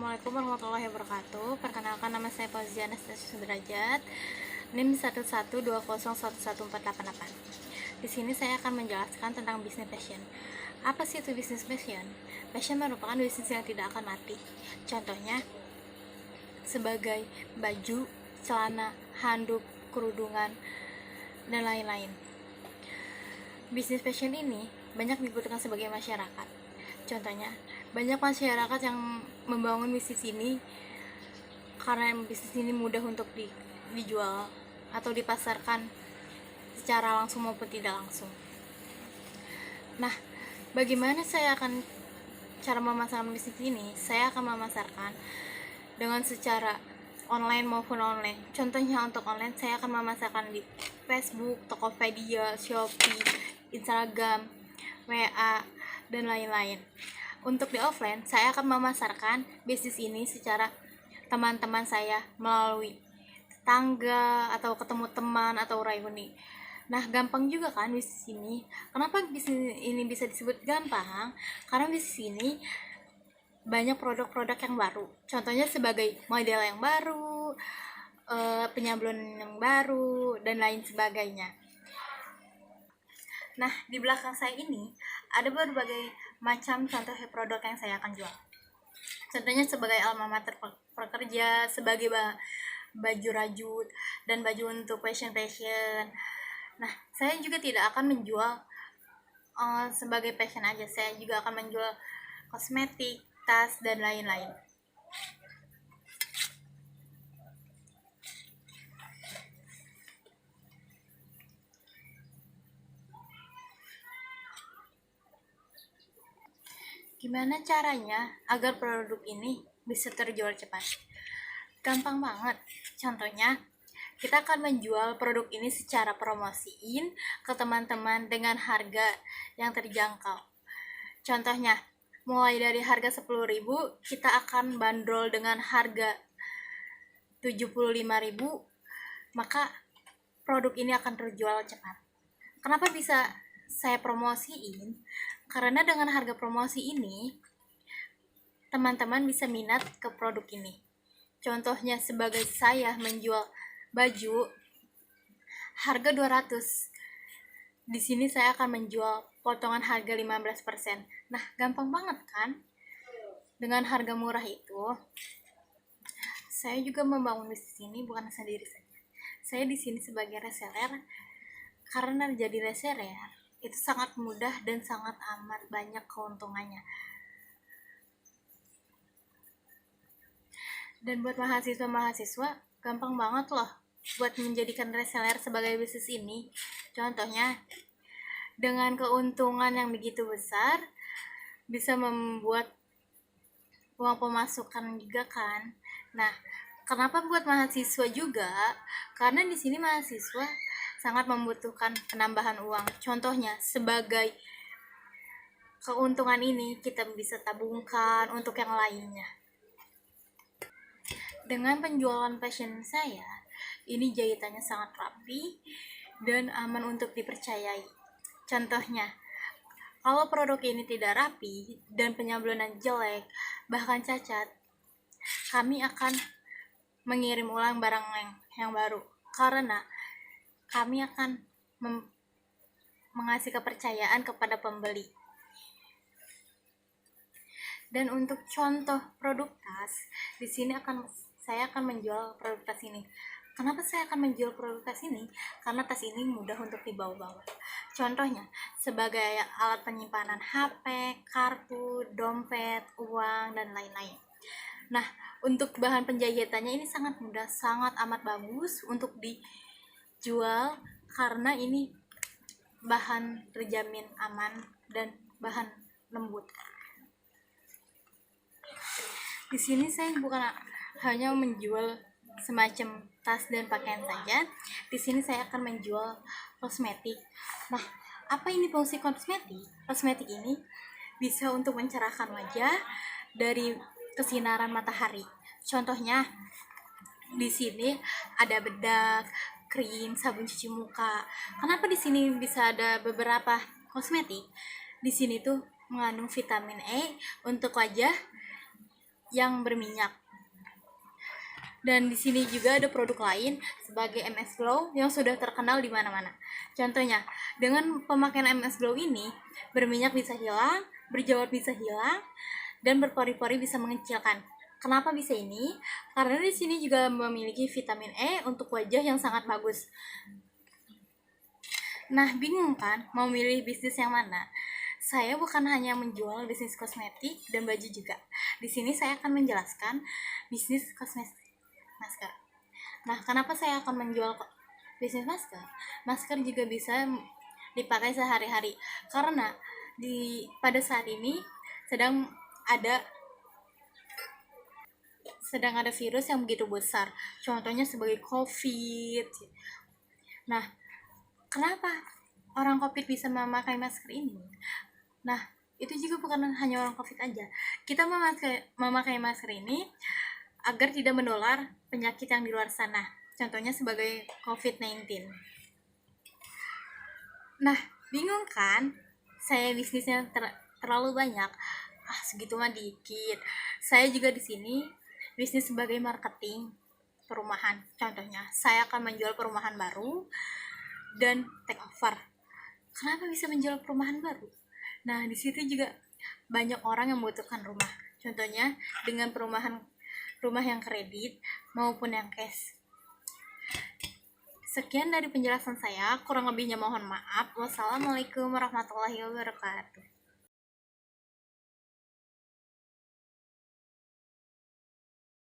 Assalamualaikum warahmatullahi wabarakatuh. Perkenalkan, nama saya Fauziana Sudrajat, NIM 11201114888. Di sini saya akan menjelaskan tentang bisnis fashion. Apa sih itu bisnis fashion? Fashion merupakan bisnis yang tidak akan mati. Contohnya sebagai baju, celana, handuk, kerudungan, dan lain-lain. Bisnis fashion ini banyak dibutuhkan sebagai masyarakat. Contohnya, banyak masyarakat yang membangun bisnis ini karena bisnis ini mudah untuk dijual atau dipasarkan secara langsung maupun tidak langsung. Nah, bagaimana saya akan cara memasarkan bisnis ini? Saya akan memasarkan dengan secara online maupun online. Contohnya untuk online, saya akan memasarkan di Facebook, Tokopedia, Shopee, Instagram, WA, dan lain-lain. Untuk di offline, saya akan memasarkan bisnis ini secara teman-teman saya melalui tetangga atau ketemu teman atau reuni. Nah, gampang juga kan bisnis ini. Kenapa bisnis ini bisa disebut gampang? Karena bisnis ini banyak produk-produk yang baru. Contohnya sebagai model yang baru, penyablon yang baru, dan lain sebagainya. Nah, di belakang saya ini ada berbagai macam contoh produk yang saya akan jual. Contohnya sebagai alma mater pekerja, sebagai baju rajut, dan baju untuk fashion. Nah, saya juga tidak akan menjual sebagai fashion aja. Saya juga akan menjual kosmetik, tas, dan lain-lain. Gimana caranya agar produk ini bisa terjual cepat? Gampang banget. Contohnya, kita akan menjual produk ini secara promosiin ke teman-teman dengan harga yang terjangkau. Contohnya, mulai dari harga 10.000, kita akan bandrol dengan harga 75.000, maka produk ini akan terjual cepat. Kenapa bisa saya promosiin? Karena dengan harga promosi ini, teman-teman bisa minat ke produk ini. Contohnya sebagai saya menjual baju harga 200. Di sini saya akan menjual potongan harga 15%. Nah, gampang banget kan? Dengan harga murah itu, saya juga membangun bisnis ini bukan sendiri saja. Saya di sini sebagai reseller. Karena jadi reseller itu sangat mudah dan sangat amat banyak keuntungannya. Dan buat mahasiswa gampang banget loh buat menjadikan reseller sebagai bisnis ini. Contohnya, dengan keuntungan yang begitu besar, bisa membuat uang pemasukan juga kan. Nah, kenapa buat mahasiswa juga? Karena di sini mahasiswa sangat membutuhkan penambahan uang. Contohnya, sebagai keuntungan ini kita bisa tabungkan untuk yang lainnya. Dengan penjualan fashion saya, ini jahitannya sangat rapi dan aman untuk dipercayai. Contohnya, kalau produk ini tidak rapi dan penyablonan jelek, bahkan cacat, kami akan mengirim ulang barang yang baru, karena kami akan mengasih kepercayaan kepada pembeli. Dan untuk contoh produk tas, di sini saya akan menjual produk tas ini. Kenapa saya akan menjual produk tas ini? Karena tas ini mudah untuk dibawa-bawa. Contohnya, sebagai alat penyimpanan HP, kartu, dompet, uang, dan lain-lain. Nah, untuk bahan penjahitannya ini sangat mudah, sangat amat bagus untuk dijual karena ini bahan terjamin aman dan bahan lembut. Di sini saya bukan hanya menjual semacam tas dan pakaian saja. Di sini saya akan menjual kosmetik. Nah, apa ini fungsi kosmetik? Kosmetik ini bisa untuk mencerahkan wajah dari kesinaran matahari. Contohnya, di sini ada bedak, krim, sabun cuci muka. Kenapa di sini bisa ada beberapa kosmetik? Di sini tuh mengandung vitamin E untuk wajah yang berminyak. Dan di sini juga ada produk lain sebagai MS Glow yang sudah terkenal di mana-mana. Contohnya, dengan pemakaian MS Glow ini, berminyak bisa hilang, berjerawat bisa hilang, dan berpori-pori bisa mengecilkan. Kenapa bisa ini? Karena di sini juga memiliki vitamin E untuk wajah yang sangat bagus. Nah, bingung kan mau milih bisnis yang mana? Saya bukan hanya menjual bisnis kosmetik dan baju juga. Di sini saya akan menjelaskan bisnis kosmetik masker. Nah, kenapa saya akan menjual bisnis masker? Masker juga bisa dipakai sehari-hari karena pada saat ini sedang ada virus yang begitu besar. Contohnya sebagai COVID. Nah, kenapa orang COVID bisa memakai masker ini? Nah, itu juga bukan hanya orang COVID aja. Kita memakai masker ini agar tidak menular penyakit yang di luar sana. Contohnya sebagai COVID-19. Nah, bingung kan? Saya bisnisnya terlalu banyak. Segitu mah dikit. Saya juga di sini bisnis sebagai marketing perumahan. Contohnya, saya akan menjual perumahan baru dan take over. Kenapa bisa menjual perumahan baru? Nah, di situ juga banyak orang yang membutuhkan rumah. Contohnya dengan rumah yang kredit maupun yang cash. Sekian dari penjelasan saya, kurang lebihnya mohon maaf. Wassalamualaikum warahmatullahi wabarakatuh.